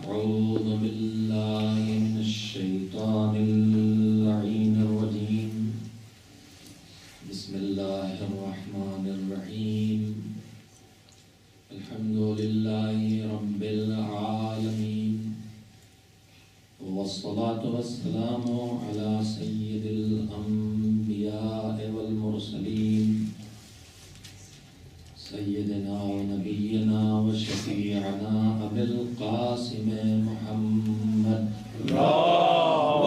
أعوذ بالله من الشيطان اللعين الرجيم بسم الله الرحمن الرحيم الحمد لله رب العالمين والصلاة والسلام على سيد الأنبياء والمرسلين سيدنا ونبينا وشفيعنا أبي القاسم محمد اللهم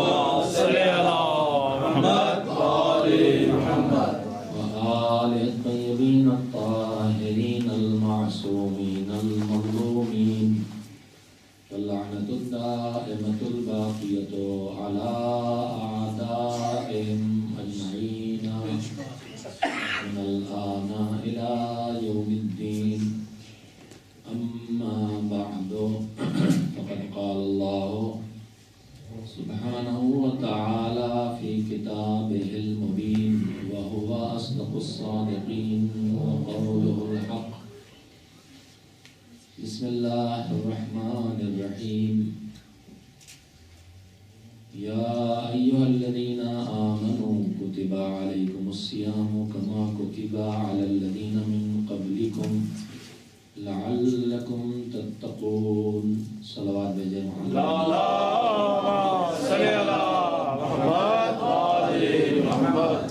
صل على محمد وآل محمد وآل الطيبين الطاهرين المعصومين المظلومين واللعنة الدائمة الباقية على أعدائهم أجمعين من الآن إلى يوم الدين أما بعد فقد قال الله سبحانه وتعالى في كتابه المبين وهو أصدق الصادقين وقوله الحق بسم الله الرحمن الرحيم يا أيها الذين آمنوا كتب عليكم الصيام كما كتب على الذين من قبلكم لعلكم تتقون صلوات بجے محمد اللهم صل على محمد وآل محمد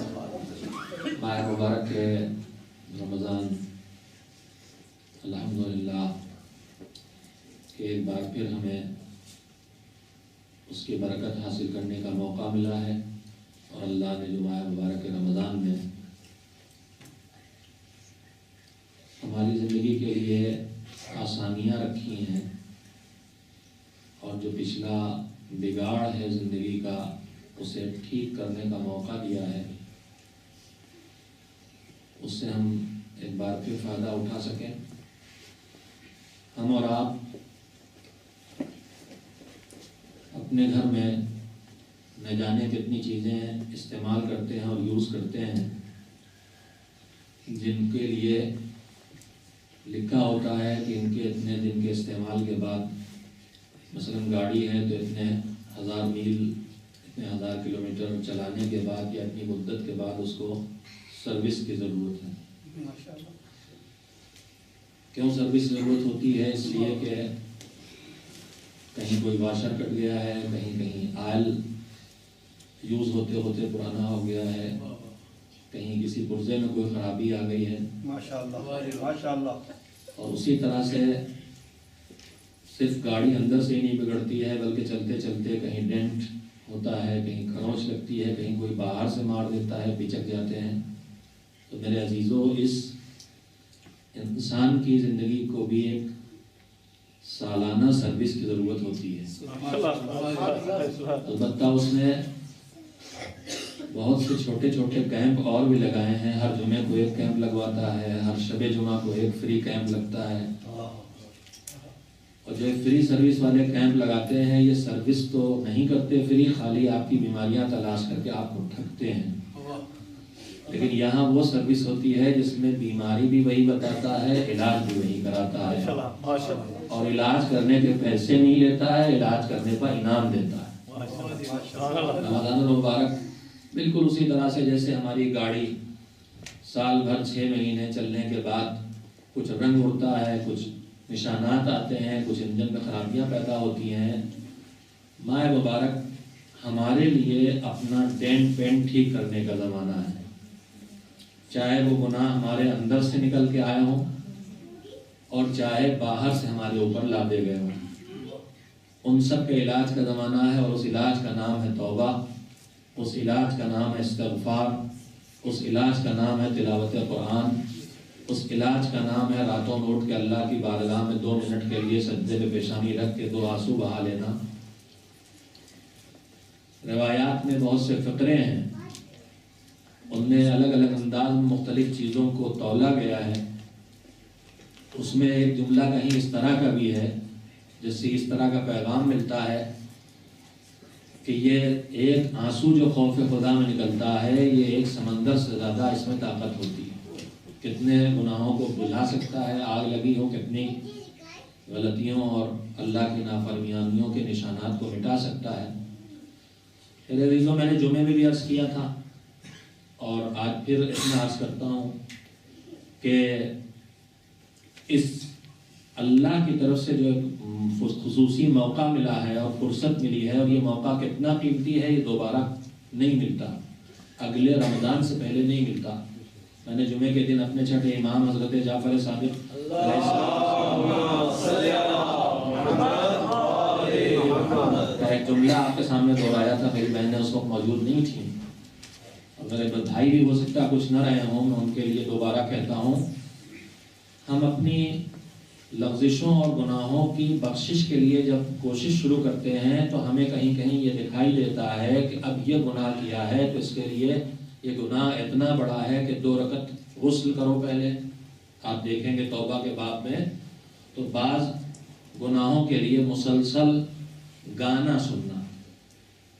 ماہ مبارک رمضان الحمدللہ کہ ایک بار پھر ہمیں اس کی برکت حاصل کرنے کا موقع ملا ہے اور اللہ نے جو ماہ مبارک رمضان میں ہماری زندگی کے لیے آسانیاں رکھی ہیں اور جو پچھلا بگاڑ ہے زندگی کا اسے ٹھیک کرنے کا موقع دیا ہے اس سے ہم ایک بار پھر فائدہ اٹھا سکیں. ہم اور آپ اپنے گھر میں نہ جانے کتنی چیزیں استعمال کرتے ہیں اور یوز کرتے ہیں جن کے لیے لکھا ہوتا ہے کہ ان کے اتنے دن کے استعمال کے بعد مثلا گاڑی ہے تو اتنے ہزار میل اتنے ہزار کلومیٹر چلانے کے بعد یا اتنی مدت کے بعد اس کو سروس کی ضرورت ہے. کیوں سروس ضرورت ہوتی ہے؟ اس لیے کہ کہیں کوئی واشر کٹ گیا ہے، کہیں آئل یوز ہوتے ہوتے پرانا ہو گیا ہے، کہیں کسی پرزے میں کوئی خرابی آ گئی ہے ماشاءاللہ. اور اسی طرح سے صرف گاڑی اندر سے ہی نہیں بگڑتی ہے بلکہ چلتے چلتے کہیں ڈینٹ ہوتا ہے، کہیں خروچ لگتی ہے، کہیں کوئی باہر سے مار دیتا ہے، پچک جاتے ہیں. تو میرے عزیزوں، اس انسان کی زندگی کو بھی ایک سالانہ سروس کی ضرورت ہوتی ہے. البتہ اس نے بہت سے چھوٹے چھوٹے کیمپ اور بھی لگائے ہیں. ہر جمعے کو ایک کیمپ لگواتا ہے، ہر شب جمعہ کو ایک فری کیمپ لگتا ہے. اور جو فری سروس والے کیمپ لگاتے ہیں یہ سروس تو نہیں کرتے فری، خالی آپ کی بیماریاں تلاش کر کے آپ کو ٹھگتے ہیں. لیکن یہاں وہ سروس ہوتی ہے جس میں بیماری بھی وہی بتاتا ہے، علاج بھی وہی کراتا ہے، اور علاج کرنے کے پیسے نہیں لیتا ہے، علاج کرنے پر انعام دیتا ہے. رمضان المبارک بالکل اسی طرح سے جیسے ہماری گاڑی سال بھر 6 مہینے چلنے کے بعد کچھ رنگ اڑتا ہے، کچھ نشانات آتے ہیں، کچھ انجن میں خرابیاں پیدا ہوتی ہیں. ماہ مبارک ہمارے لیے اپنا ڈینٹ پینٹ ٹھیک کرنے کا زمانہ ہے. چاہے وہ گناہ ہمارے اندر سے نکل کے آئے ہوں اور چاہے باہر سے ہمارے اوپر لادے گئے ہوں، ان سب کے علاج کا زمانہ ہے. اور اس علاج کا نام ہے توبہ، اس علاج کا نام ہے استغفار، اس علاج کا نام ہے تلاوت قرآن، اس علاج کا نام ہے راتوں میں اٹھ کے اللہ کی بارگاہ میں 2 منٹ کے لیے سجدے پہ پیشانی رکھ کے 2 آنسو بہا لینا. روایات میں بہت سے فقرے ہیں، ان میں الگ الگ انداز میں مختلف چیزوں کو تولا گیا ہے. اس میں ایک جملہ کہیں اس طرح کا بھی ہے جس سے اس طرح کا پیغام ملتا ہے کہ یہ ایک آنسو جو خوف خدا میں نکلتا ہے یہ ایک سمندر سے زیادہ اس میں طاقت ہوتی ہے. کتنے گناہوں کو بجھا سکتا ہے، آگ لگی ہو کتنی غلطیوں اور اللہ کی نافرمانیوں کے نشانات کو مٹا سکتا ہے۔ میرے عزیزوں، میں نے جمعے میں بھی عرض کیا تھا اور آج پھر اتنا عرض کرتا ہوں کہ اس اللہ کی طرف سے جو خصوصی موقع ملا ہے اور فرصت ملی ہے، اور یہ موقع کتنا قیمتی ہے، یہ دوبارہ نہیں ملتا، اگلے رمضان سے پہلے نہیں ملتا۔ میں نے جمعے کے دن اپنے چھٹے امام حضرت جعفر صادق کا ایک جملہ آپ کے سامنے دہرایا تھا، میری بہنیں اس وقت موجود نہیں تھیں اور میرے بھائی بھی ہو سکتا کچھ نہ رہے ہوں، میں ان کے لیے دوبارہ کہتا ہوں، ہم اپنی لغزشوں اور گناہوں کی بخشش کے لیے جب کوشش شروع کرتے ہیں تو ہمیں کہیں کہیں یہ دکھائی دیتا ہے کہ اب یہ گناہ کیا ہے تو اس کے لیے یہ گناہ اتنا بڑا ہے کہ 2 رکعت غسل کرو پہلے۔ آپ دیکھیں گے توبہ کے باب میں تو بعض گناہوں کے لیے مسلسل گانا سننا،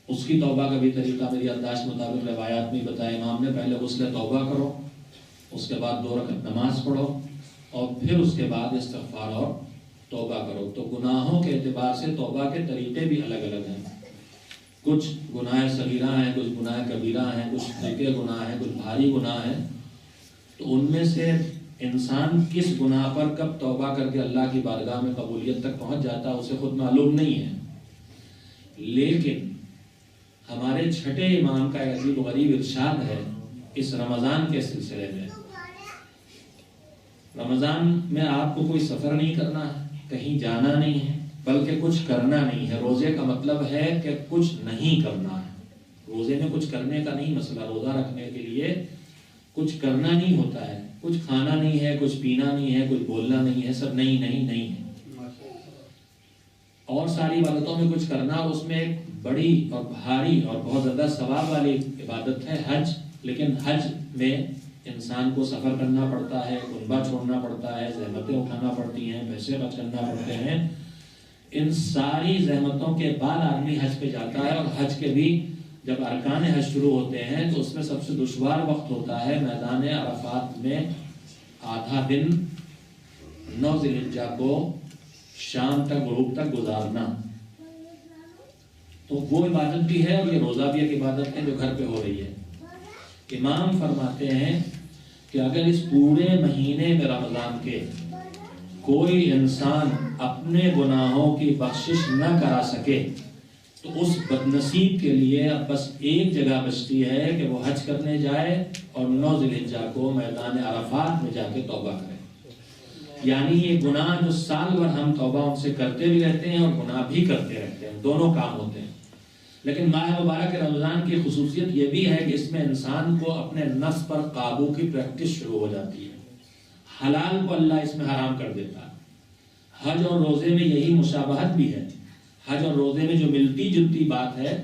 اس کی توبہ کا بھی طریقہ میری انداز مطابق روایات میں بتایا امام نے، پہلے غسل توبہ کرو، اس کے بعد 2 رکعت نماز پڑھو اور پھر اس کے بعد استغفار اور توبہ کرو۔ تو گناہوں کے اعتبار سے توبہ کے طریقے بھی الگ الگ ہیں، کچھ گناہ صغیرہ ہیں، کچھ گناہ کبیرہ ہیں، کچھ ہلکے گناہ ہیں، کچھ بھاری گناہ ہیں۔ تو ان میں سے انسان کس گناہ پر کب توبہ کر کے اللہ کی بارگاہ میں قبولیت تک پہنچ جاتا ہے اسے خود معلوم نہیں ہے، لیکن ہمارے چھٹے امام کا ایک عجیب و غریب ارشاد ہے اس رمضان کے سلسلے میں۔ رمضان میں آپ کو کوئی سفر نہیں کرنا ہے، کہیں جانا نہیں ہے، بلکہ کچھ کرنا نہیں ہے۔ روزے کا مطلب ہے کہ کچھ نہیں کرنا ہے، روزے میں کچھ کرنے کا نہیں مسئلہ، روزہ رکھنے کے لیے کچھ کرنا نہیں ہوتا ہے، کچھ کھانا نہیں ہے، کچھ پینا نہیں ہے، کچھ بولنا نہیں ہے، سب نہیں نہیں نہیں ہے۔ اور ساری عبادتوں میں کچھ کرنا، اور اس میں ایک بڑی اور بھاری اور بہت زیادہ ثواب والی عبادت ہے حج۔ لیکن حج میں انسان کو سفر کرنا پڑتا ہے، کنبہ چھوڑنا پڑتا ہے، زحمتیں اٹھانا پڑتی ہیں، پیسے خرچ کرنا پڑتے ہیں۔ ان ساری زحمتوں کے بعد آدمی حج پہ جاتا ہے، اور حج کے بھی جب ارکان حج شروع ہوتے ہیں تو اس میں سب سے دشوار وقت ہوتا ہے میدان عرفات میں آدھا دن 9 ذی الحجہ کو شام تک غروب تک گزارنا۔ تو وہ عبادت بھی ہے اور یہ روزہ بھی ایک عبادت ہے جو گھر پہ ہو رہی ہے۔ امام فرماتے ہیں کہ اگر اس پورے مہینے میں رمضان کے کوئی انسان اپنے گناہوں کی بخشش نہ کرا سکے تو اس بدنصیب کے لیے اب بس ایک جگہ بچتی ہے کہ وہ حج کرنے جائے اور 9 ذی الحجہ کو میدان عرفات میں جا کے توبہ کرے۔ یعنی یہ گناہ جو سال بھر ہم توبہ ان سے کرتے بھی رہتے ہیں اور گناہ بھی کرتے رہتے ہیں، دونوں کام ہوتے ہیں۔ لیکن ماہ مبارک رمضان کی خصوصیت یہ بھی ہے کہ اس میں انسان کو اپنے نفس پر قابو کی پریکٹس شروع ہو جاتی ہے، حلال کو اللہ اس میں حرام کر دیتا ہے۔ حج اور روزے میں یہی مشابہت بھی ہے، حج اور روزے میں جو ملتی جلتی بات ہے،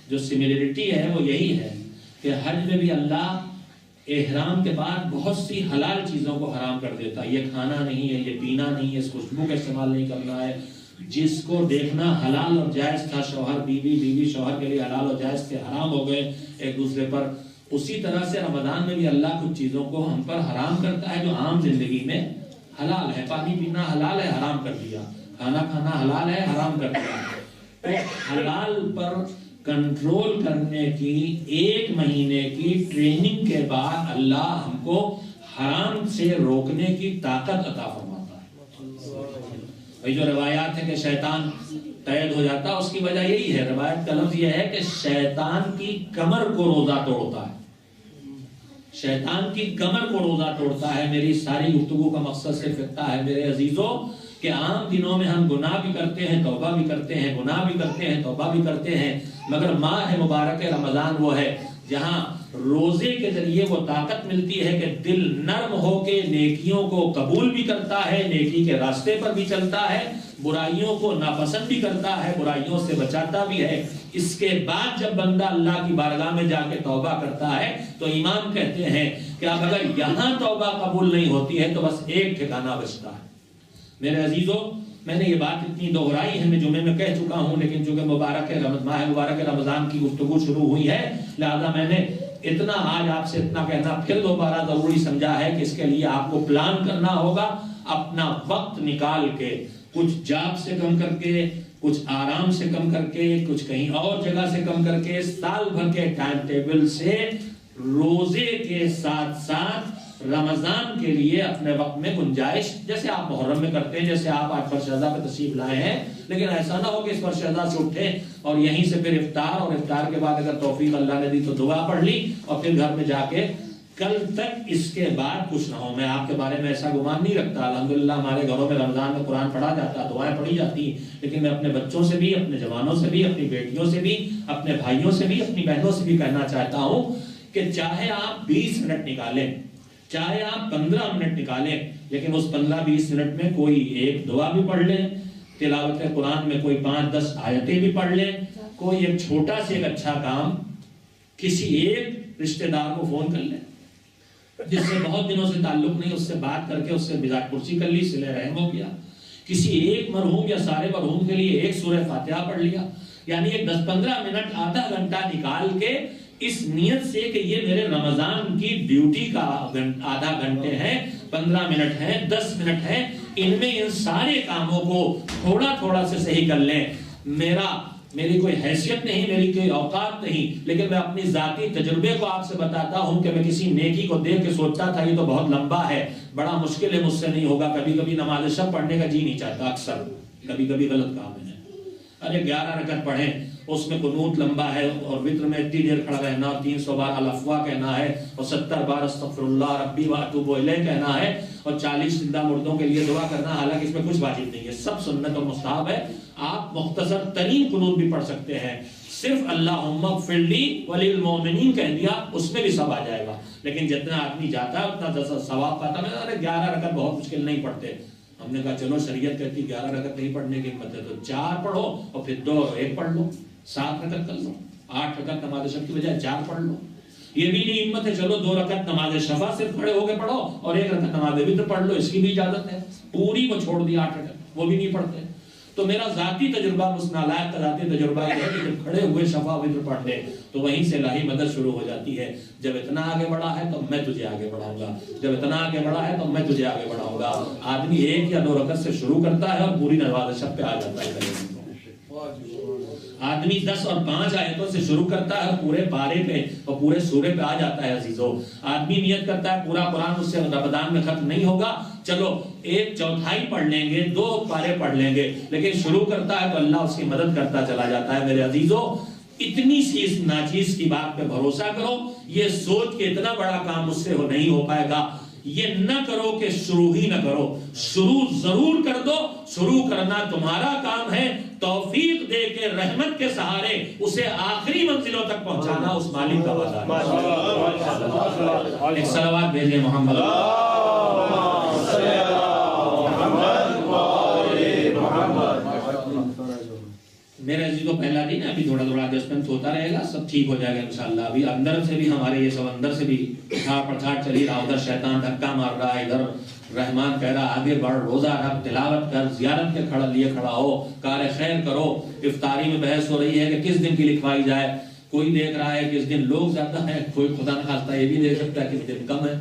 جو سملیرٹی ہے وہ یہی ہے کہ حج میں بھی اللہ احرام کے بعد بہت سی حلال چیزوں کو حرام کر دیتا ہے، یہ کھانا نہیں ہے، یہ پینا نہیں ہے، اس خوشبو کا استعمال نہیں کرنا ہے، جس کو دیکھنا حلال اور جائز تھا، شوہر بیوی، بیوی شوہر کے لیے حلال اور جائز تھے، حرام ہو گئے ایک دوسرے پر۔ اسی طرح سے رمضان میں بھی اللہ کچھ چیزوں کو ہم پر حرام کرتا ہے جو عام زندگی میں حلال ہے، پانی پینا حلال ہے، حرام کر دیا، کھانا کھانا حلال ہے، حرام کر دیا۔ تو حلال پر کنٹرول کرنے کی 1 مہینے کی ٹریننگ کے بعد اللہ ہم کو حرام سے روکنے کی طاقت عطا فرماتا ہے۔ جو روایات ہے کہ شیطان قید ہو جاتا ہے، اس کی وجہ یہی ہے، روایت کا لفظ یہ ہے کہ شیطان کی کمر کو روزہ توڑتا ہے، شیطان کی کمر کو روزہ توڑتا ہے۔ میری ساری گفتگو کا مقصد صرف اتنا ہے میرے عزیزوں کہ عام دنوں میں ہم گناہ بھی کرتے ہیں، توبہ بھی کرتے ہیں، گناہ بھی کرتے ہیں، توبہ بھی کرتے ہیں، مگر ماہ مبارک رمضان وہ ہے جہاں روزے کے ذریعے وہ طاقت ملتی ہے کہ دل نرم ہو کے نیکیوں کو قبول بھی کرتا ہے، نیکی کے راستے پر بھی چلتا ہے، برائیوں کو ناپسند بھی کرتا ہے، برائیوں سے بچاتا بھی ہے۔ اس کے بعد جب بندہ اللہ کی بارگاہ میں جا کے توبہ کرتا ہے تو امام کہتے ہیں کہ اب اگر یہاں توبہ قبول نہیں ہوتی ہے تو بس ایک ٹھکانہ بچتا ہے۔ میرے عزیزوں، میں نے یہ بات اتنی دہرائی ہے، میں جمعے میں کہہ چکا ہوں، لیکن چونکہ ماہ مبارک رمضان کی گفتگو شروع ہوئی ہے لہذا میں نے اتنا آج آپ سے اتنا کہنا پھر دوبارہ ضروری سمجھا ہے کہ اس کے لیے آپ کو پلان کرنا ہوگا، اپنا وقت نکال کے کچھ جاب سے کم کر کے، کچھ آرام سے کم کر کے، کچھ کہیں اور جگہ سے کم کر کے، سال بھر کے ٹائم ٹیبل سے روزے کے ساتھ ساتھ رمضان کے لیے اپنے وقت میں گنجائش، جیسے آپ محرم میں کرتے ہیں، جیسے آپ آج فرشتہ پہ تشریف لائے ہیں، لیکن ایسا نہ ہو کہ اس فرشتہ سے اٹھیں اور یہیں سے پھر افطار، اور افطار کے بعد اگر توفیق اللہ نے دی تو دعا پڑھ لی اور پھر گھر میں جا کے کل تک اس کے بعد کچھ نہ ہو۔ میں آپ کے بارے میں ایسا گمان نہیں رکھتا، الحمدللہ ہمارے گھروں میں رمضان میں قرآن پڑھا جاتا، دعائیں پڑھی جاتی، لیکن میں اپنے بچوں سے بھی، اپنے جوانوں سے بھی، اپنی بیٹیوں سے بھی، اپنے بھائیوں سے بھی، اپنی بہنوں سے بھی کہنا چاہتا ہوں کہ چاہے آپ 20 منٹ نکالیں، چاہے آپ 15 منٹ نکالیں، لیکن اس 15-20 منٹ میں کوئی ایک دعا بھی پڑھ لیں، تلاوت قرآن میں کوئی 5-10 آیتیں بھی پڑھ لیں، کوئی ایک چھوٹا سے ایک اچھا کام، کسی ایک رشتہ دار کو فون کر لیں جس سے بہت دنوں سے تعلق نہیں، اس سے بات کر کے اس سے مزاج پرسی کر لی، صلہ رحم ہو گیا، کسی ایک مرحوم یا سارے مرحوم کے لیے ایک سورہ فاتحہ پڑھ لیا، یعنی ایک 10-15 منٹ، آدھا گھنٹہ نکال کے اس نیت سے کہ یہ میرے رمضان کی ڈیوٹی کا آدھا گھنٹے ہیں، 15 منٹ ہیں، 10 منٹ ہیں، ان میں ان سارے کاموں کو تھوڑا تھوڑا سے صحیح کر لیں۔ میری کوئی حیثیت نہیں، میری کوئی اوقات نہیں، لیکن میں اپنی ذاتی تجربے کو آپ سے بتاتا ہوں کہ میں کسی نیکی کو دیکھ کے سوچتا تھا یہ تو بہت لمبا ہے، بڑا مشکل ہے، مجھ سے نہیں ہوگا، کبھی کبھی نماز شب پڑھنے کا جی نہیں چاہتا، اکثر کبھی کبھی غلط کام ہے، ارے 11 رکعت پڑھیں، اس میں قنوت لمبا ہے، اور وتر میں اتنی دیر کھڑا رہنا، اور 300 بار الافواہ کہنا ہے، اور 70 بار استغفر اللہ ربی واتوب الیہ کہنا ہے، اور 40 زندہ مردوں کے لیے دعا کرنا، حالانکہ اس میں کچھ واجب نہیں ہے، سب سنت اور مستحب ہے۔ آپ مختصر ترین قنوت بھی پڑھ سکتے ہیں، صرف اللہم اغفر لی وللمؤمنین کہہ دیا، اس میں بھی سب آ جائے گا، لیکن جتنا آدمی جاتا ہے اتنا ثواب پاتا ہے۔ ارے 11 رکعت بہت مشکل نہیں پڑھتے، ہم نے کہا چلو شریعت کہتی 11 رکعت نہیں پڑھنے کی ہمت ہے تو 4 پڑھو، اور پھر 2 اور 1 پڑھ لو، 7 رکعت کر لو، 8 رکعت نماز شب کی بجائے 4 پڑھ لو۔ یہ بھی نہیں ہمت ہے چلو 2 رکعت نماز شفا صرف کھڑے ہو کے پڑھو، اور 1 رکعت نماز وتر پڑھ لو، اس کی بھی اجازت ہے، پوری کو چھوڑ دیا 8 رکعت، وہ بھی نہیں پڑھتے۔ تو میرا ذاتی تجربہ، اس نالائق کا ذاتی تجربہ یہ ہے کہ جب کھڑے ہوئے شفا وتر پڑھ لے تو وہیں سے الہی مدد شروع ہو جاتی ہے۔ جب اتنا آگے بڑھا ہے تو میں تجھے آگے بڑھاؤں گا، جب اتنا آگے بڑھا ہے تو میں تجھے آگے بڑھاؤں گا۔ آدمی 1 یا 2 رکعت سے شروع کرتا ہے اور پوری نماز شب پہ آ جاتا ہے۔ آدمی 10 اور 5 آیتوں سے شروع کرتا ہے اور پورے پارے پہ اور پورے سورے پہ آ جاتا ہے۔ عزیزو، آدمی نیت کرتا ہے پورا قرآن اس سے رمضان میں ختم نہیں ہوگا، چلو 1/4 پڑھ لیں گے، 2 پارے پڑھ لیں گے، لیکن شروع کرتا ہے تو اللہ اس کی مدد کرتا چلا جاتا ہے۔ میرے عزیزو، اتنی سی اس ناچیز کی بات پہ بھروسہ کرو، یہ سوچ کے اتنا بڑا کام مجھ سے نہیں ہو پائے گا، یہ نہ کرو کہ شروع ہی نہ کرو، شروع ضرور کر دو۔ شروع کرنا تمہارا کام ہے، توفیق دے کے رحمت کے سہارے اسے آخری منزلوں تک پہنچانا اس مالک کا وعدہ ہے۔ ایک صلوات بھیجیں محمد۔ میرے عزیز کو پہلا دن ہے، ابھی تھوڑا تھوڑا ایڈجسٹمنٹ ہوتا رہے گا، سب ٹھیک ہو جائے گا انشاءاللہ۔ ابھی اندر سے بھی ہمارے یہ سب اندر سے بھی پھاڑ پھاڑ چل ہی رہا، ادھر شیطان دھکا مار رہا ہے، ادھر رحمان کہہ رہا آگے بڑھ، روزہ رکھ، تلاوت کر، زیارت کے لیے کھڑا ہو، کار خیر کرو۔ افطاری میں بحث ہو رہی ہے کہ کس دن کی لکھوائی جائے، کوئی دیکھ رہا ہے کس دن لوگ زیادہ ہیں، کوئی خدا نہ خواستہ یہ بھی دیکھ سکتا ہے کس دن کم ہے۔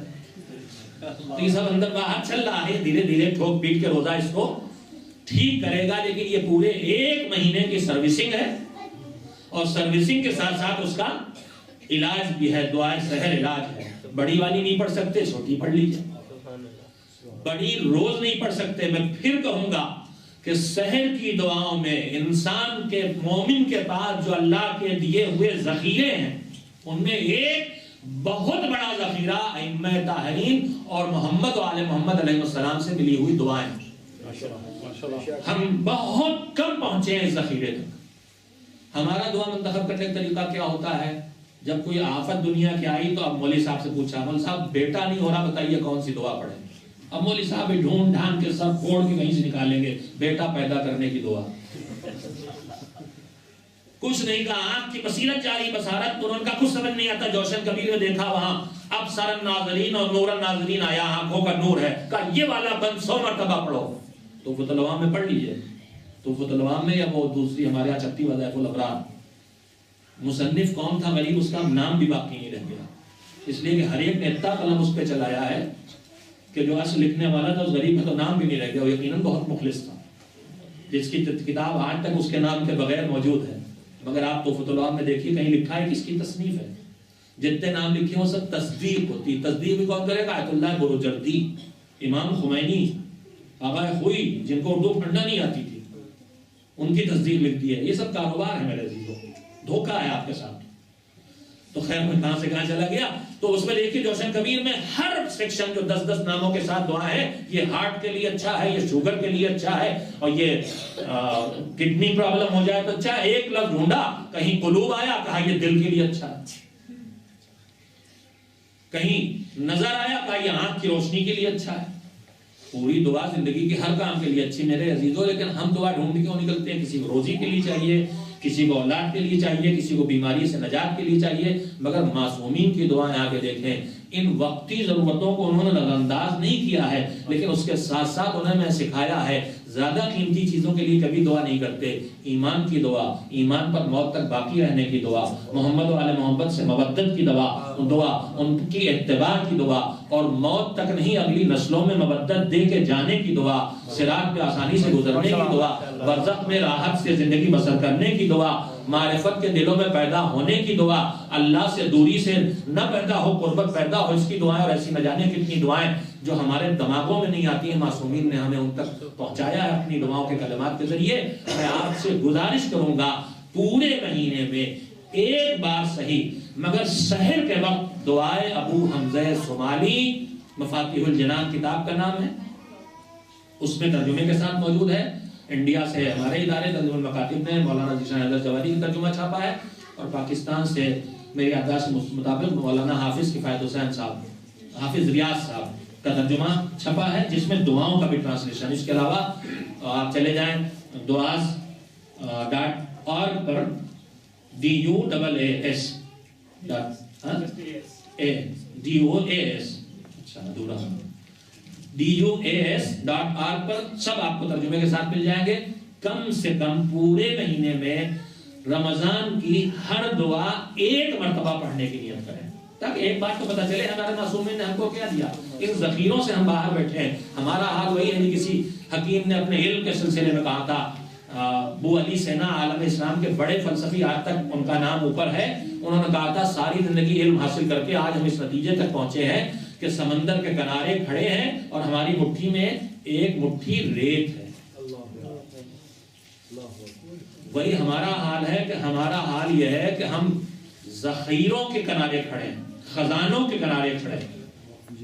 تو یہ سب اندر باہر چل رہا ہے، دھیرے دھیرے ٹھوک پیٹ کے روزہ اس کو ٹھیک کرے گا، لیکن یہ پورے 1 مہینے کی سروسنگ ہے، اور سروسنگ کے ساتھ ساتھ اس کا علاج بھی ہے، دعائیں سحر علاج ہے۔ بڑی والی نہیں پڑھ سکتے، چھوٹی پڑھ لیجیے، بڑی روز نہیں پڑھ سکتے۔ میں پھر کہوں گا کہ سحر کی دعاؤں میں انسان کے، مومن کے پاس جو اللہ کے دیے ہوئے ذخیرے ہیں، ان میں ایک بہت بڑا ذخیرہ ائمہ طاہرین اور محمد و آل محمد علیہ السلام سے ملی ہوئی دعائیں۔ ہم بہت کم پہنچے ہیں اس ذخیرے تک۔ ہمارا دعا منتخب کرنے کا طریقہ کیا ہوتا ہے؟ جب کوئی آفت دنیا کی آئی تو اب مولوی صاحب سے پوچھا، مولوی صاحب بیٹا نہیں ہو رہا، بتائیے کون سی دعا پڑھیں؟ اب مولوی صاحب بھی ڈھونڈ ڈھانڈ کے سب پھوڑ کے کہیں سے نکالیں گے بیٹا پیدا کرنے کی دعا۔ کچھ نہیں کہا، آنکھ کی بصیرت جاری بصارت، ان کا کچھ سمجھ نہیں آتا۔ جوشن کبیر میں دیکھا وہاں اب سر الناظرین اور نور الناظرین آیا، آنکھوں کا نور ہے، کہا یہ والا بند 100 مرتبہ پڑھو۔ توفۃ العوام میں پڑھ لیجئے، توفۃ العوام میں، یا وہ دوسری ہمارے یہاں 36 وظائف الابرار۔ مصنف کون تھا غریب، اس کا نام بھی باقی نہیں رہ گیا، اس لیے کہ ہر ایک نے اتنا قلم اس پہ چلایا ہے کہ جو اصل لکھنے والا تھا اس غریب کا تو نام بھی نہیں رہ گیا، وہ یقیناً بہت مخلص تھا۔ جس کی کتاب آج تک اس کے نام کے بغیر موجود ہے، مگر آپ تحفۃ العلوم میں دیکھیے کہیں لکھا ہے کس کی تصنیف ہے؟ جتنے نام لکھے ہوں سب تصدیق ہوتی. تصدیق بھی کون کرے گا؟ آیت اللہ بروجردی، امام خمینی، آقا خوئی، جن کو اردو پڑھنا نہیں آتی تھی، ان کی تصدیق لکھتی ہے. یہ سب کاروبار ہے میرے عزیزوں، دھوکہ ہے آپ کے ساتھ. تو خیر میں کہاں سے کہاں چلا گیا. تو اس میں دیکھیے جوشن کبیر میں ہر سیکشن جو 10 ناموں کے ساتھ دعا ہے، یہ ہارٹ کے لیے اچھا ہے، یہ شوگر کے لیے اچھا ہے، اور یہ کڈنی پرابلم ہو جائے تو اچھا ہے. ایک لفظ ڈھونڈا، کہیں قلوب آیا، کہا یہ دل کے لیے اچھا ہے. کہیں نظر آیا، کہا یہ آنکھ کی روشنی کے لیے اچھا ہے. پوری دعا زندگی کے ہر کام کے لیے اچھی میرے عزیزوں. لیکن ہم دعا ڈھونڈ کیوں نکلتے ہیں؟ کسی کو روزی کے لیے چاہیے، کسی کو اولاد کے لیے چاہیے، کسی کو بیماری سے نجات کے لیے چاہیے. مگر معصومین کی دعائیں آ کے دیکھیں، ان وقتی ضرورتوں کو انہوں نے نظر انداز نہیں کیا ہے، لیکن اس کے ساتھ ساتھ انہیں میں سکھایا ہے زیادہ قیمتی چیزوں کے لیے کبھی دعا نہیں کرتے. ایمان کی دعا، ایمان پر موت تک باقی رہنے کی دعا، محمد و آل محمد سے مودت کی دعا، ان کی اتباع کی دعا، اور موت تک نہیں اگلی نسلوں میں مودت دے کے جانے کی دعا، صراط پہ آسانی سے گزرنے کی دعا، برزخ میں راحت سے زندگی بسر کرنے کی دعا، معرفت کے دلوں میں پیدا ہونے کی دعا، اللہ سے دوری سے نہ پیدا ہو، قربت پیدا ہو، اس کی دعائیں. اور ایسی نہ جانے کتنی دعائیں جو ہمارے دماغوں میں نہیں آتی ہیں، معصومین نے ہمیں ان تک پہنچایا ہے اپنی دعاؤں کے کلمات کے ذریعے. میں آپ سے گزارش کروں گا پورے مہینے میں ایک بار صحیح مگر سحر کے وقت دعائے ابو حمزہ صومالی، مفاتیح الجنان کتاب کا نام ہے، اس میں ترجمے کے ساتھ موجود ہے. انڈیا سے ہمارے ادارے ترجمہ المکاتب نے مولانا ذیشان حیدر جوادی کا ترجمہ چھاپا ہے، اور پاکستان سے میری یادداشت کے مطابق مولانا حافظ کفایت حسین صاحب، حافظ ریاض صاحب کا ترجمہ چھپا ہے، جس میں دعاؤں کا بھی ٹرانسلیشن. اس کے علاوہ آپ چلے جائیں duas.org پر DUAS.org پر سب آپ کو ترجمے کے ساتھ مل جائیں گے. کم سے کم پورے مہینے میں رمضان کی ہر دعا ایک مرتبہ پڑھنے کی نیت کریں، تاکہ ایک بات تو پتہ چلے ہمارے معصومین نے ہم کو کیا دیا. ان ذخیروں سے ہم باہر بیٹھے ہیں. ہمارا حال وہی ہے، کسی حکیم نے اپنے علم کے سلسلے میں کہا تھا، ابو علی سینا عالم اسلام کے بڑے فلسفی، آج تک ان کا نام اوپر ہے. انہوں نے کہا تھا ساری زندگی علم حاصل کر کے آج ہم اس نتیجے تک پہنچے ہیں کہ سمندر کے کنارے کھڑے ہیں اور ہماری مٹھی میں ایک مٹھی ریت ہے. وہی ہمارا حال ہے کہ ہمارا حال یہ ہے کہ ہم ذخیروں کے کنارے کھڑے ہیں، خزانوں کے کنارے کھڑے ہیں،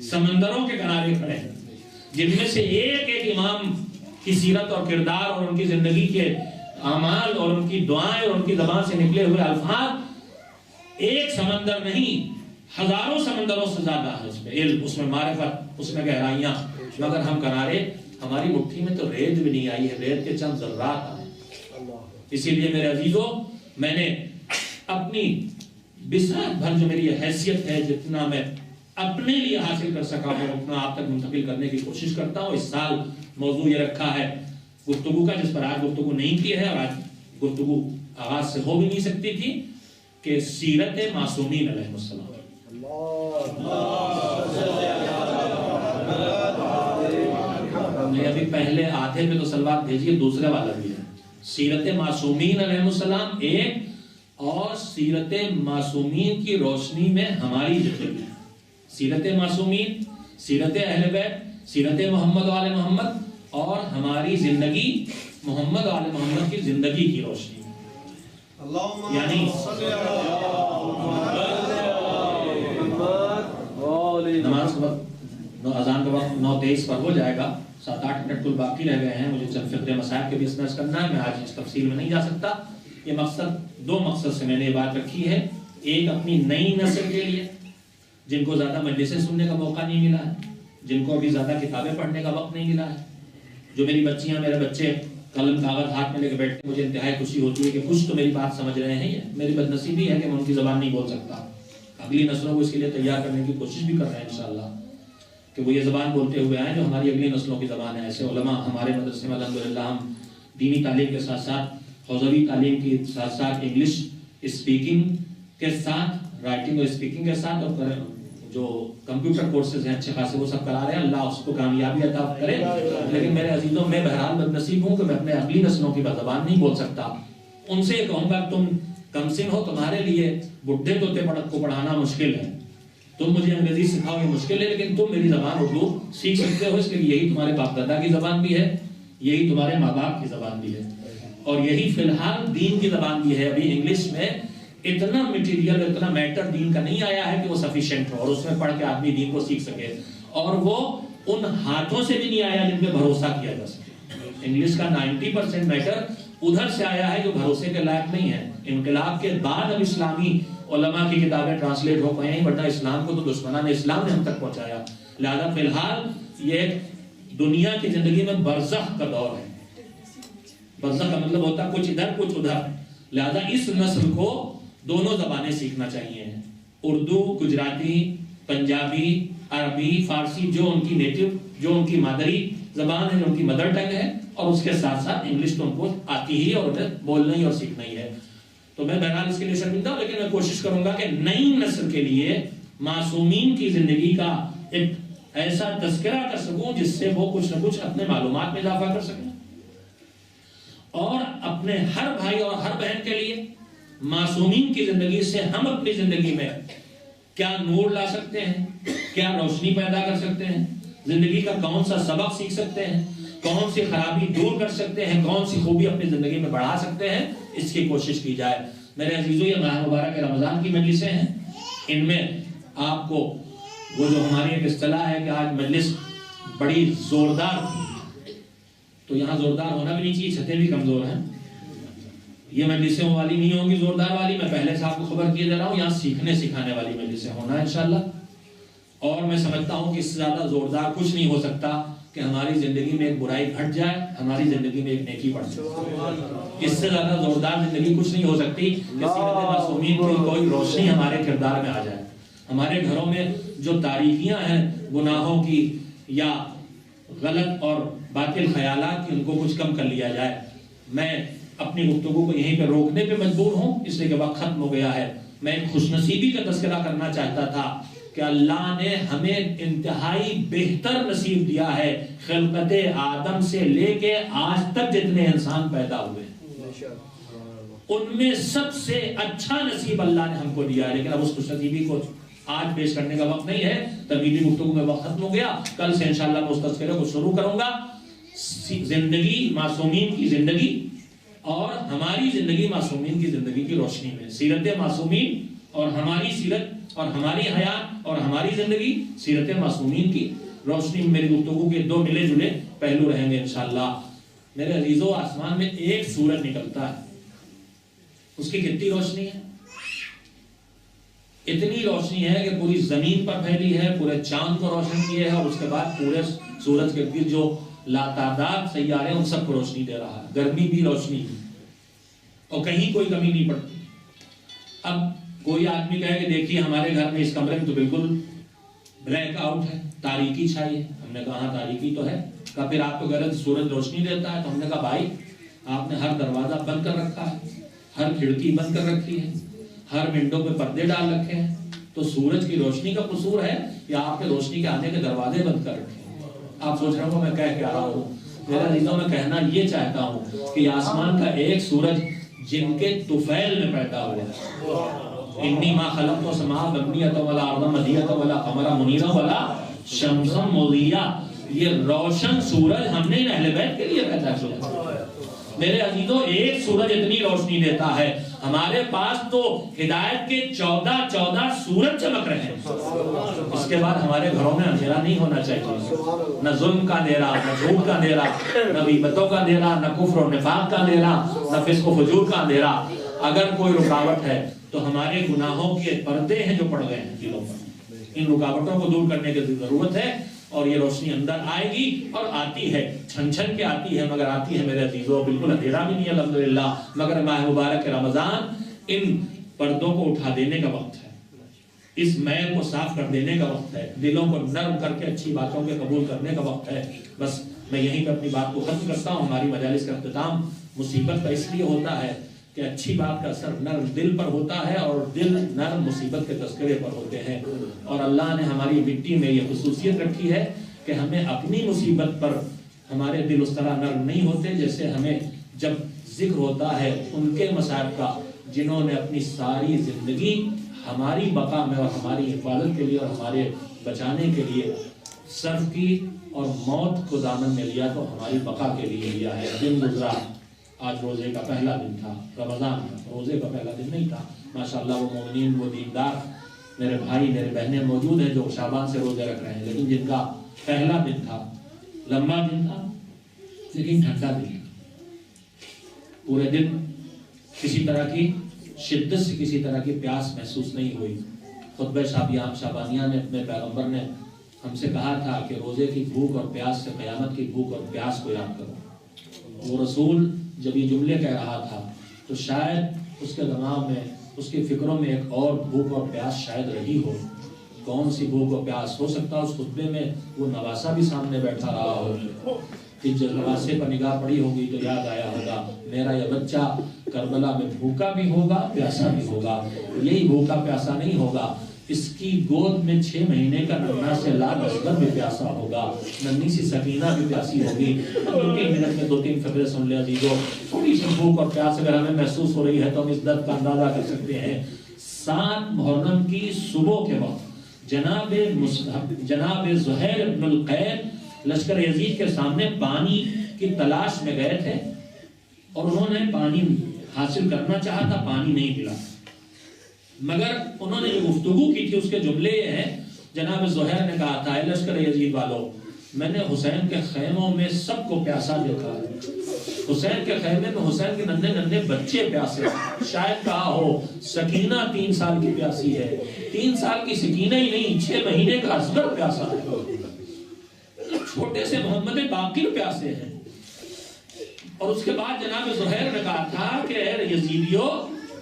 سمندروں کے کنارے کھڑے ہیں، جن میں سے ایک ایک امام کی سیرت اور کردار اور ان کی زندگی کے اعمال اور ان کی دعائیں اور ان کی زبان سے نکلے ہوئے الفاظ ایک سمندر نہیں، ہزاروں سمندروں سے زیادہ ہے. اس میں علم، اس میں معرفت، اس میں گہرائیاں. مگر ہم کنارے، ہماری مٹھی میں تو ریت بھی نہیں آئی ہے، ریت کے چند ذرات آئے. اسی لیے میرے عزیزوں، میں نے اپنی بساط بھر جو میری حیثیت ہے، جتنا میں اپنے لیے حاصل کر سکا ہوں اتنا آپ تک منتقل کرنے کی کوشش کرتا ہوں. اس سال موضوع یہ رکھا ہے گفتگو کا، جس پر آج گفتگو نہیں کی ہے اور آج گفتگو آغاز سے ہو بھی نہیں سکتی تھی، کہ سیرت معصومین علیہ السلام. ابھی پہلے آدھے پہ تو سلوات بھیجیے، دوسرے والا بھی ہے. سیرت معصومین علیہ السلام ایک، اور سیرت معصومین کی روشنی میں ہماری زندگی. سیرت معصومین، سیرت اہل بیت، سیرت محمد و آل محمد، اور ہماری زندگی محمد و آل محمد کی زندگی کی روشنی میں. یعنی نماز کا وقت، اذان کا وقت 9:23 پر ہو جائے گا. 7-8 منٹ کل باقی رہ گئے ہیں. مجھے چند فقہ مسائل کے بھی اسمس کرنا ہے. میں آج اس تفصیل میں نہیں جا سکتا. یہ مقصد، دو مقصد سے میں نے یہ بات رکھی ہے. ایک اپنی نئی نسل کے لیے، جن کو زیادہ مجلسیں سننے کا موقع نہیں ملا ہے، جن کو ابھی زیادہ کتابیں پڑھنے کا وقت نہیں ملا ہے. جو میری بچیاں، میرے بچے قلم کاغذ ہاتھ میں لے کے بیٹھتے، مجھے انتہائی خوشی ہوتی ہے کہ کچھ تو میری بات سمجھ رہے ہیں. یہ میری بدنصیبی ہے کہ میں ان کی زبان نہیں بول سکتا. اگلی نسلوں کو اس کے لیے تیار کرنے کی کوشش بھی کر رہے ہیں انشاءاللہ، کہ وہ یہ زبان بولتے ہوئے آئیں جو ہماری اگلی نسلوں کی زبان ہے. ایسے علماء ہمارے مدرسے میں الحمدللہ ہم دینی تعلیم کے ساتھ ساتھ حوزوی تعلیم کے ساتھ ساتھ انگلش اسپیکنگ کے ساتھ، رائٹنگ اور اسپیکنگ کے ساتھ، اور جو کمپیوٹر کورسز ہیں اچھے خاصے وہ سب کرا رہے ہیں، اللہ اس کو کامیابی عطا کرے. لیکن میرے عزیزوں میں بہرحال بد نصیب ہوں کہ میں اپنے اگلی نسلوں کی زبان نہیں بول سکتا. ان سے یہ کہوں گا کہ تم کم سن ہو، تمہارے لیے بڈھے طوطے کو پڑھانا مشکل ہے، تم مجھے انگریزی سکھاؤ یہ مشکل ہے، لیکن تم میری زبان اردو سیکھ سکتے ہو. اس کے لیے یہی تمہارے باپ دادا کی زبان بھی ہے، یہی تمہارے ماں باپ کی زبان بھی ہے، اور یہی فی الحال دین کی زبان بھی ہے. ابھی انگلش میں اتنا مٹیریل اتنا میٹر دین کا نہیں آیا ہے کہ وہ سفیشینٹ ہو اور اس میں پڑھ کے آدمی دین کو سیکھ سکے، اور وہ ان ہاتھوں سے بھی نہیں آیا جن پہ بھروسہ کیا جا سکے. انگلش کا 90% میٹر ادھر سے آیا ہے جو بھروسے کے لائق نہیں ہے. انقلاب کے بعد اب اسلامی علماء کی کتابیں ٹرانسلیٹ ہو پائیں، ورنہ اسلام کو تو دشمنان اسلام نے ہم تک پہنچایا. لہذا فی الحال یہ دنیا کی زندگی میں برزخ کا دور ہے. برزخ کا مطلب ہوتا ہے کچھ ادھر کچھ ادھر. لہذا اس نسل کو دونوں زبانیں سیکھنا چاہیے، اردو، گجراتی، پنجابی، عربی، فارسی، جو ان کی نیٹو، جو ان کی مادری زبان ہے، جو ان کی مدر ٹنگ ہے، اور اس کے ساتھ ساتھ انگلش تو ان کو آتی ہی اور انہیں بولنا ہی اور سیکھنا ہی ہے. تو میں بہرحال اس کے لیے شرمندہ ہوں، لیکن میں کوشش کروں گا کہ نئی نسل کے لیے معصومین کی زندگی کا ایک ایسا تذکرہ کر سکوں جس سے وہ کچھ نہ کچھ اپنے معلومات میں اضافہ کر سکیں، اور اپنے ہر بھائی اور ہر بہن کے لیے معصومین کی زندگی سے ہم اپنی زندگی میں کیا نور لا سکتے ہیں، کیا روشنی پیدا کر سکتے ہیں، زندگی کا کون سا سبق سیکھ سکتے ہیں، کون سی خرابی دور کر سکتے ہیں، کون سی خوبی اپنی زندگی میں بڑھا سکتے ہیں، اس کی کوشش کی جائے. میرے عزیزوں، یہ ماہ مبارک رمضان کی مجلسیں ہیں، ان میں آپ کو وہ جو ہماری ایک اصطلاح ہے کہ آج مجلس بڑی زوردار تھی، تو یہاں زوردار ہونا بھی نہیں چاہیے، چھتیں بھی کمزور ہیں. یہ مجلسیں والی نہیں ہوں گی زوردار والی، میں پہلے سے آپ کو خبر کیے دے رہا ہوں. یہاں سیکھنے سکھانے والی مجلسیں ہونا ہے انشاءاللہ. اور میں سمجھتا ہوں کہ اس سے زیادہ زوردار کچھ نہیں ہو سکتا کہ ہماری زندگی میں ایک برائی گھٹ جائے، ہماری زندگی میں ایک نیکی بڑھ جائے. اس سے زیادہ زوردار زندگی کچھ نہیں ہو سکتی کہ سیرت معصومین کی کوئی روشنی ہمارے کردار میں آ جائے. ہمارے گھروں میں جو تاریکیاں ہیں گناہوں کی یا غلط اور باطل خیالات کی، ان کو کچھ کم کر لیا جائے. میں اپنی گفتگو کو یہیں پہ روکنے پہ مجبور ہوں، اس لیے کہ وقت ختم ہو گیا ہے. میں ایک خوش نصیبی کا تذکرہ کرنا چاہتا تھا کہ اللہ نے ہمیں انتہائی بہتر نصیب دیا ہے. خلقت آدم سے لے کے آج تک جتنے انسان پیدا ہوئے ان میں سب سے اچھا نصیب اللہ نے ہم کو دیا ہے. لیکن اب اس خوش نصیبی کو آج پیش کرنے کا وقت نہیں ہے. طویل گفتگو میں وقت ختم ہو گیا. کل سے انشاءاللہ میں اس تذکرے کو شروع کروں گا. زندگی معصومین کی زندگی اور ہماری زندگی معصومین کی زندگی کی روشنی میں، سیرت معصومین اور ہماری سیرت اور ہماری حیات اور ہماری زندگی سیرت معصومین کی روشنی میں میری گفتگو کے دو ملے جلے پہلو رہیں گے انشاءاللہ. میرے عزیزوں، آسمان میں ایک سورج نکلتا ہے، اس کی کتنی روشنی ہے؟ اتنی روشنی ہے کہ پوری زمین پر پھیلی ہے، پورے چاند کو روشن کیے ہے، اور اس کے بعد پورے سورج کے گرد جو لاتعداد سیارے ان سب کو روشنی دے رہا ہے. گرمی بھی روشنی بھی، اور کہیں کوئی کمی نہیں پڑتی. اب کوئی آدمی کہے کہ دیکھیے ہمارے گھر میں اس کمرے میں تو بالکل بلیک آؤٹ ہے، تاریکی چھائی ہے. ہم نے کہا تاریکی تو ہے. کہا پھر آپ کو غلط سورج روشنی دیتا ہے. تو ہم نے کہا بھائی آپ نے ہر دروازہ بند کر رکھا ہے، ہر کھڑکی بند کر رکھی ہے، ہر ونڈو پہ پردے ڈال رکھے ہیں، تو سورج کی روشنی کا قصور ہے یا آپ کے روشنی کے آنے کے دروازے بند کر رکھے ہیں؟ آپ سوچ رہے ہو میں کہہ کیا رہا ہوں؟ میرے عزیزوں، میں کہنا یہ چاہتا ہوں کہ آسمان کا ایک سورج جن کے طفیل میں پیدا ہوا ہے، انی ما خلقت السماء مبنیۃ ولا ارض مدیۃ ولا قمر منیرا ولا شمس مضیٰ، یہ روشن سورج ہم نے اہل بیت کے لیے پیدا کیا. میرے عزیزوں، ایک سورج اتنی روشنی دیتا ہے. ہمارے پاس تو ہدایت کے 14 سورج چمک رہے ہیں. اس کے بعد ہمارے گھروں میں اندھیرا نہیں ہونا چاہیے. نہ ظلم کا اندھیرا، نہ جھوٹ کا اندھیرا، نہ غیبتوں کا اندھیرا، نہ کفر و نفاق کا اندھیرا، نہ فسق و فجور کا اندھیرا. اگر کوئی رکاوٹ ہے تو ہمارے گناہوں کے پردے ہیں جو پڑ گئے ہیں دلوں پر. ان رکاوٹوں کو دور کرنے کی ضرورت ہے، اور یہ روشنی اندر آئے گی اور آتی ہے، چھن چھن کے آتی ہے، مگر آتی ہے میرے عزیزوں. بالکل اندھیرا بھی نہیں الحمدللہ، مگر ماہ مبارک رمضان ان پردوں کو اٹھا دینے کا وقت ہے، اس میل کو صاف کر دینے کا وقت ہے، دلوں کو نرم کر کے اچھی باتوں کے قبول کرنے کا وقت ہے. بس میں یہیں پہ اپنی بات کو ختم کرتا ہوں. ہماری مجالس کا اختتام مصیبت کا اس لیے ہوتا ہے کہ اچھی بات کا اثر نرم دل پر ہوتا ہے اور دل نرم مصیبت کے تذکرے پر ہوتے ہیں. اور اللہ نے ہماری مٹی میں یہ خصوصیت رکھی ہے کہ ہمیں اپنی مصیبت پر ہمارے دل اس طرح نرم نہیں ہوتے جیسے ہمیں جب ذکر ہوتا ہے ان کے مصائب کا جنہوں نے اپنی ساری زندگی ہماری بقا میں اور ہماری حفاظت کے لیے اور ہمارے بچانے کے لیے صرف کی اور موت کو دامن میں لیا تو ہماری بقا کے لیے لیا ہے. دن گزرا، آج روزے کا پہلا دن تھا، رمضان کا روزے کا پہلا دن نہیں تھا. ماشاءاللہ وہ مومنین، وہ دیندار میرے بھائی میرے بہنیں موجود ہیں جو شعبان سے روزے رکھ رہے ہیں، لیکن جن کا پہلا دن تھا، لمبا دن تھا لیکن ٹھنڈا دن تھا. پورے دن کسی طرح کی شدت سے کسی طرح کی پیاس محسوس نہیں ہوئی. خطبہ شعبانیہ نے اپنے پیغمبر نے ہم سے کہا تھا کہ روزے کی بھوک اور پیاس سے قیامت کی بھوک اور پیاس کو یاد کرو. وہ رسول جب یہ جملے کہہ رہا تھا تو شاید اس کے دماغ میں، اس کی فکروں میں ایک اور بھوک اور پیاس شاید رہی ہو. کون سی بھوک اور پیاس ہو سکتا؟ اس خطبے میں وہ نواسا بھی سامنے بیٹھا رہا ہو کہ جب نواسے پر نگاہ پڑی ہوگی تو یاد آیا ہوگا میرا یہ بچہ کربلا میں بھوکا بھی ہوگا پیاسا بھی ہوگا. یہی بھوکا پیاسا نہیں ہوگا، اس کی گود میں 6 مہینے کا ننھا سے لال اصغر بھی پیاسا ہوگا، ننھی سی سکینہ بھی پیاسی ہوگی. 2-3 منٹ میں 2-3 فقرے سن لے عزیزو. تھوڑی سی بھوک اور پیاس اگر ہمیں محسوس ہو رہی ہے تو ہم اس درد کا اندازہ کر سکتے ہیں. 7 محرم کی صبح کے وقت جناب زہیر بن القید لشکر یزید کے سامنے پانی کی تلاش میں گئے تھے اور انہوں نے پانی حاصل کرنا چاہا تھا، پانی نہیں ملا. مگر انہوں نے جو گفتگو کی تھی اس کے جملے یہ ہیں، جناب زہیر نے کہا تھا اے لشکر یزید والو، میں نے حسین کے خیموں میں سب کو پیاسا دیکھا ہے. حسین کے خیمے میں حسین کے ننھے ننھے بچے پیاسے. شاید کہا ہو سکینہ 3 سال کی پیاسی ہے. 3 سال کی سکینہ ہی نہیں، 6 مہینے کا اصغر پیاسا ہے. چھوٹے سے محمد باقر پیاسے ہیں. اور اس کے بعد جناب زہیر نے کہا تھا کہ اے یزیدیو،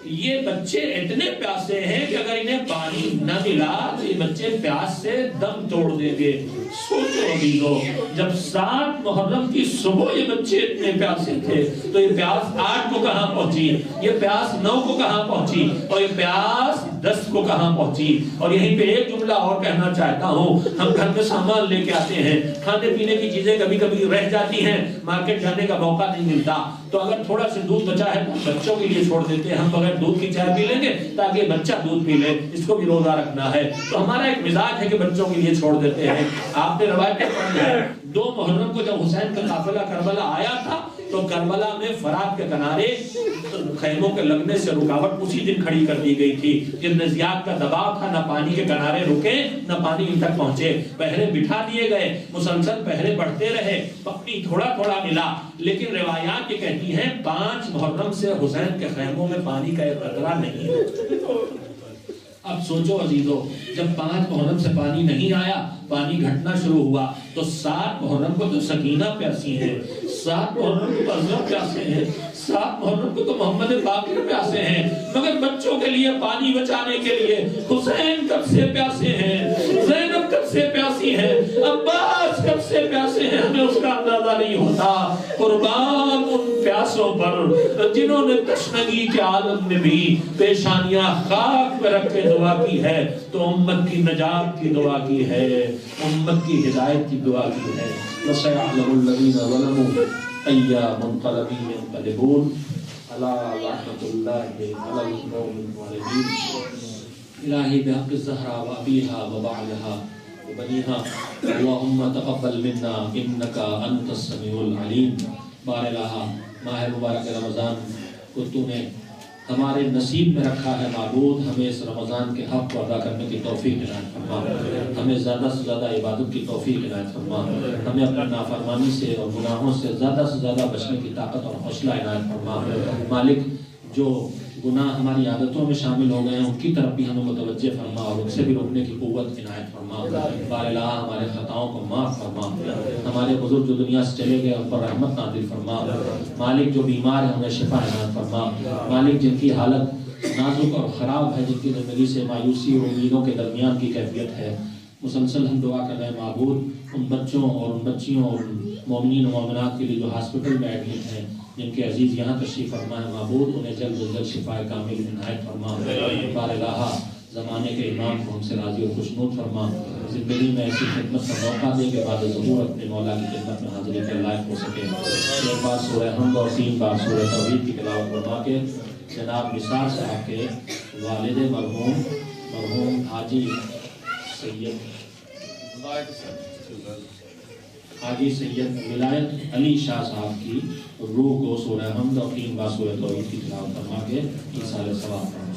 یہ بچے اتنے پیاسے ہیں کہ اگر انہیں پانی نہ ملا تو یہ بچے پیاس سے دم توڑ دیں گے. سوچو عزیزو، جب 7 محرم کی صبح یہ بچے اتنے پیاسے تھے تو یہ پیاس 8 کو کہاں پہنچی، یہ پیاس 9 کو کہاں پہنچی، اور یہ پیاس 10 کو کہاں پہنچی. اور یہیں پہ ایک جملہ اور کہنا چاہتا ہوں، ہم گھر میں سامان لے کے آتے ہیں، کھانے پینے کی چیزیں کبھی کبھی رہ جاتی ہیں، مارکیٹ جانے کا موقع نہیں ملتا، تو اگر تھوڑا سا دودھ بچا ہے تو بچوں کے لیے چھوڑ دیتے ہیں. ہم بغیر دودھ کی چائے پی لیں گے تاکہ بچہ دودھ پی لے، اس کو بھی روزہ رکھنا ہے. تو ہمارا ایک مزاج ہے کہ بچوں کے لیے چھوڑ دیتے ہیں. آپ نے روایتیں پڑھی ہیں 2 محرم کو جب حسین کا قافلہ کربلا آیا تھا تو کربلا میں فرات کے کنارے خیموں کے لگنے سے رکاوٹ اسی دن کھڑی کر دی گئی تھی. جن زیاد کا دباؤ تھا، نہ پانی کے کنارے رکے نہ پانی ان تک پہنچے. پہرے بٹھا دیے گئے، مسلسل پہرے بڑھتے رہے، پانی تھوڑا تھوڑا ملا. لیکن روایات یہ کہتی ہیں 5 محرم سے حسین کے خیموں میں پانی کا ایک قطرہ نہیں ہے. اب سوچو عزیزو، جب 5 محرم سے پانی نہیں آیا، پانی گھٹنا شروع ہوا، تو 7 محرم کو تو سکینہ پیاسی ہے، 7 محرم کو تو اصغر پیاسے ہیں، 7 محرم کو تو محمد باقر پیاسے ہیں. مگر بچوں کے لیے پانی بچانے کے لیے حسین کب سے پیاسے ہیں، زینب کب سے پیاسی ہے، عباس کب سے پیاسے ہیں، ہمیں اس کا اندازہ نہیں ہوتا. قربان ان پیاسوں پر جنہوں نے تشنگی کے عالم میں بھی پیشانیاں خاک پہ رکھ کے دعا کی ہے، تو امت کی نجات کی دعا کی ہے، امت کی ہدایت کی دعا کی ہے. وَسَيَعْلَمُ الَّذِينَ ظَلَمُوا أَيَّ مُنْقَلَبٍ يَنْقَلِبُونَ أَلَا لَعْنَةُ اللَّهِ عَلَى الْقَوْمِ الظَّالِمِينَ. الہی بحق الزہرا وابیہا وبعلہا وبنیہا اللہم تقبل منا انکا انت السمیع العلیم. بار الہا، ماہ مبارک رمضان کو تو نے ہمارے نصیب میں رکھا ہے معبود، ہمیں اس رمضان کے حق کو ادا کرنے کی توفیق عنایت فرما، ہمیں زیادہ سے زیادہ عبادت کی توفیق عنایت فرما، ہمیں اپنی نافرمانی سے اور گناہوں سے زیادہ بچنے کی طاقت اور حوصلہ عنایت فرما. مالک، جو گناہ ہماری عادتوں میں شامل ہو گئے ہیں ان کی طرف بھی ہمیں متوجہ فرما اور ان سے بھی روکنے کی قوت عنایت فرما. بار الہ ہمارے خطاؤں کو معاف فرما، ہمارے بزرگ جو دنیا سے چلے گئے ان پر رحمت نازل فرما. مالک، جو بیمار ہیں انہیں شفا عنایت فرما. مالک، جن کی حالت نازک اور خراب ہے، جن کی زندگی سے مایوسی اور امیدوں کے درمیان کی کیفیت ہے، مسلسل ہم دعا کر رہے ہیں معبود ان بچوں اور ان بچیوں اور مومنین و مومنات کے لیے جو ہاسپٹل میں ایڈمٹ ہیں، جن کے عزیز یہاں تشریف فرما ہے معبود، انہیں جلد از جلد شفا کامل عنایت فرما۔ بارگاہ زمانے کے امام کو ہم سے راضی اور خوشنود فرما، زندگی میں ایسی خدمت کا موقع دے کہ بعد ظہور اپنے مولا کی خدمت میں حاضری کے لائق ہو سکے۔ ایک بار سورہ حمد اور 3 بار سورہ توحید کی تلاوت فرما کے جناب نثار صاحب کے والد مرحوم حاجی سید ولایت علی شاہ صاحب کی روح کو سورہ حمد اور 3 بار سورہ توحید کی تلاوت فرما کے ایصال ثواب فرما۔